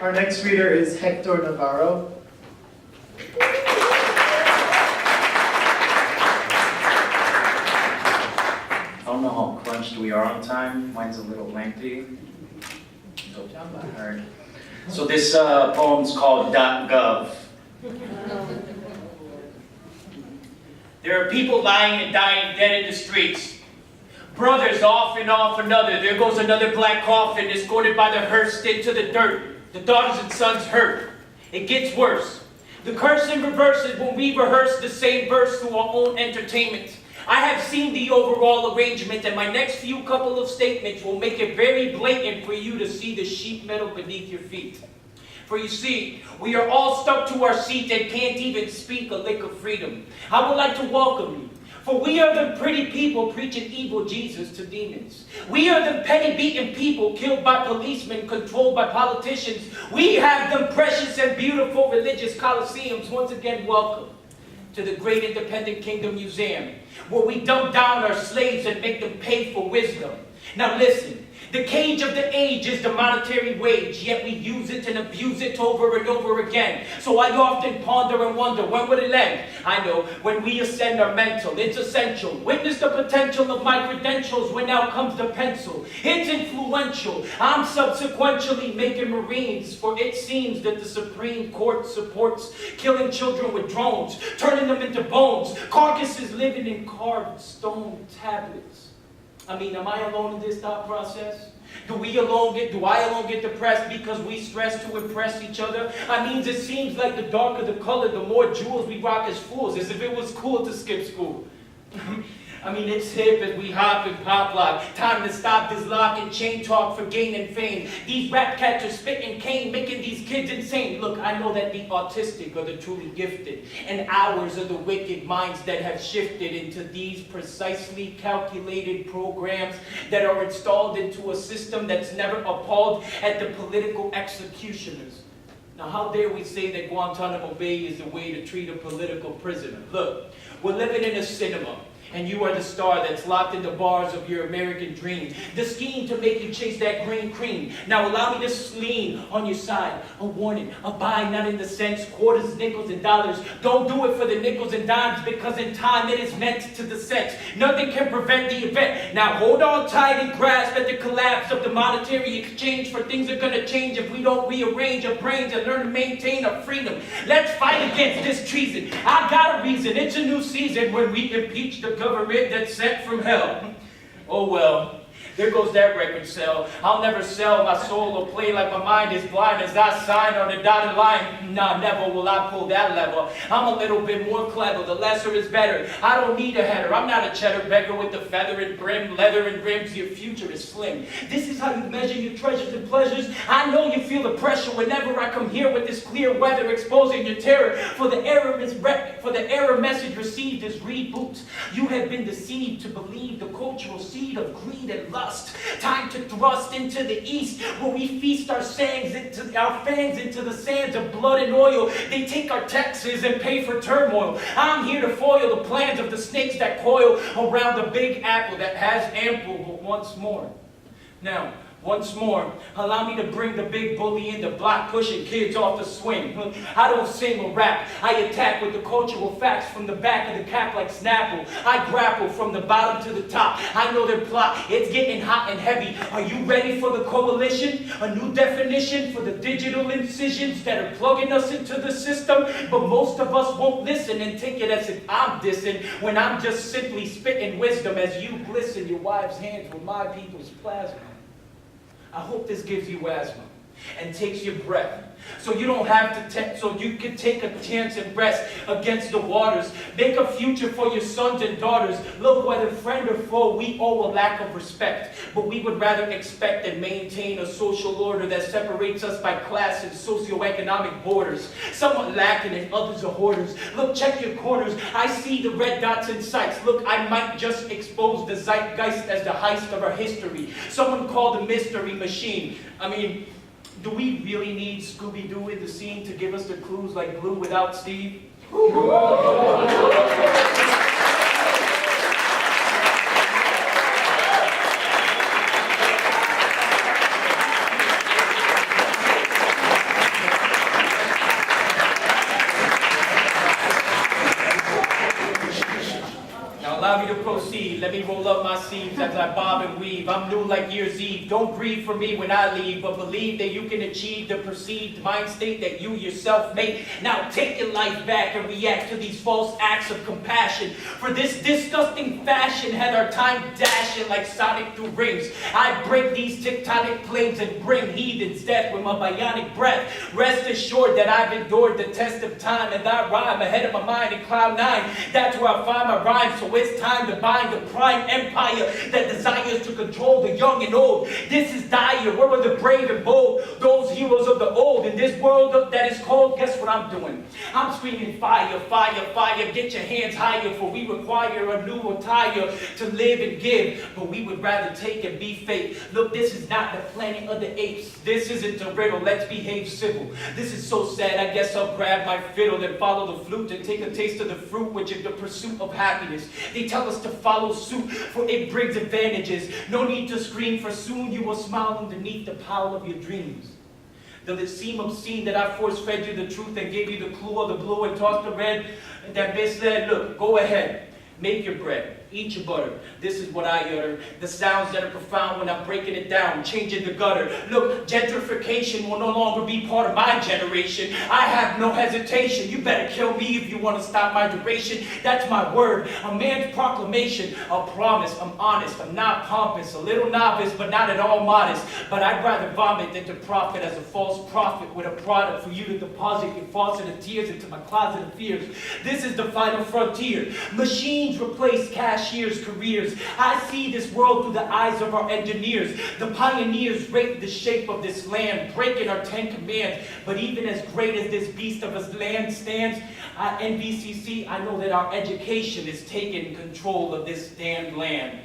Our next reader is Hector Navarro. I don't know how crunched we are on time. Mine's a little lengthy. So this poem's called .gov. There are people lying and dying dead in the streets. Brothers off and off another. There goes another black coffin escorted by the hearse into the dirt. The daughters and sons hurt. It gets worse. The curse in reverses when we rehearse the same verse through our own entertainment. I have seen the overall arrangement, and my next few couple of statements will make it very blatant for you to see the sheet metal beneath your feet. For you see, we are all stuck to our seat and can't even speak a lick of freedom. I would like to welcome you. For we are the pretty people preaching evil Jesus to demons. We are the penny beaten people killed by policemen, controlled by politicians. We have the precious and beautiful religious coliseums. Once again, welcome to the Great Independent Kingdom Museum, where we dump down our slaves and make them pay for wisdom. Now listen. The cage of the age is the monetary wage, yet we use it and abuse it over and over again. So I often ponder and wonder, when would it end? I know, when we ascend our mental, it's essential. Witness the potential of my credentials when out comes the pencil. It's influential. I'm subsequently making Marines, for it seems that the Supreme Court supports killing children with drones, turning them into bones, carcasses living in carved stone tablets. I mean, am I alone in this thought process? Do I alone get depressed because we stress to impress each other? I mean, it seems like the darker the color, the more jewels we rock as fools, as if it was cool to skip school. I mean, it's hip as we hop and pop lock. Time to stop this lock and chain talk for gain and fame. These rap cats are spitting cane, making these kids insane. Look, I know that the autistic are the truly gifted, and ours are the wicked minds that have shifted into these precisely calculated programs that are installed into a system that's never appalled at the political executioners. Now, how dare we say that Guantanamo Bay is the way to treat a political prisoner? Look, we're living in a cinema. And you are the star that's locked in the bars of your American dream. The scheme to make you chase that green cream. Now allow me to lean on your side. A warning, a buy not in the cents, quarters, nickels, and dollars. Don't do it for the nickels and dimes, because in time it is meant to descent. Nothing can prevent the event. Now hold on tight and grasp at the collapse of the monetary exchange, for things are going to change if we don't rearrange our brains and learn to maintain our freedom. Let's fight against this treason. I got a reason. It's a new season when we impeach the government that's sent from hell. Oh well, there goes that record sale. I'll never sell my soul or play like my mind is blind as I sign on the dotted line. Nah, never will I pull that lever. I'm a little bit more clever. The lesser is better. I don't need a header. I'm not a cheddar beggar with the feather and brim, leather and rims. Your future is slim. This is how you measure your treasures and pleasures. I know you feel the pressure whenever I come here with this clear weather exposing your terror. For the error message received is reboot. You have been deceived to believe the cultural seed of greed and lust. Time to thrust into the east, where we feast our fangs into the sands of blood and oil. They take our taxes and pay for turmoil. I'm here to foil the plans of the snakes that coil around the big apple that has ample. But once more, allow me to bring the big bully in, the block pushing kids off the swing. I don't sing or rap. I attack with the cultural facts from the back of the cap like Snapple. I grapple from the bottom to the top. I know their plot. It's getting hot and heavy. Are you ready for the coalition? A new definition for the digital incisions that are plugging us into the system? But most of us won't listen and take it as if I'm dissing, when I'm just simply spitting wisdom as you glisten your wife's hands with my people's plasma. I hope this gives you asthma and takes your breath, so you don't have to so you can take a chance and rest against the waters. Make a future for your sons and daughters. Look, whether friend or foe, we owe a lack of respect, but we would rather expect and maintain a social order that separates us by class and socioeconomic borders. Somewhat lacking and others are hoarders. Look, check your corners. I see the red dots in sights. Look, I might just expose the zeitgeist as the heist of our history. Someone called a mystery machine. I mean, do we really need Scooby-Doo in the scene to give us the clues like Blue without Steve? breathe. Let me roll up my sleeves as I bob and weave. I'm new like year's Eve. Don't grieve for me when I leave, but believe that you can achieve the perceived mind state that you yourself make. Now take your life back and react to these false acts of compassion. For this disgusting fashion had our time dashing like Sonic through rings. I break these tectonic planes and bring heathens death with my bionic breath. Rest assured that I've endured the test of time, and I rhyme ahead of my mind in cloud nine. That's where I find my rhyme, so it's time to bind the prime empire that desires to control the young and old. This is dire, where are the brave and bold, those heroes of the old. In this world that is cold, guess what I'm doing? I'm screaming fire, fire, fire, get your hands higher, for we require a new attire to live and give, but we would rather take and be fake. Look, this is not the planet of the apes. This isn't a riddle, let's behave civil. This is so sad, I guess I'll grab my fiddle and follow the flute and take a taste of the fruit, which is the pursuit of happiness. They tell us to follow suit, for it brings advantages. No need to scream, for soon you will smile underneath the pile of your dreams. Does it seem obscene that I force-fed you the truth and gave you the clue of the blue and tossed the red? That misled, look, go ahead, make your bread, eat your butter. This is what I utter, the sounds that are profound when I'm breaking it down, changing the gutter. Look, gentrification will no longer be part of my generation. I have no hesitation. You better kill me if you want to stop my duration. That's my word, a man's proclamation, a promise. I'm honest, I'm not pompous, a little novice, but not at all modest. But I'd rather vomit than to profit as a false prophet with a product for you to deposit your faucet of tears into my closet of fears. This is the final frontier. Machines replace cashiers' careers. I see this world through the eyes of our engineers. The pioneers raped the shape of this land, breaking our 10 commands. But even as great as this beast of a land stands, at NVCC, I know that our education is taking control of this damned land.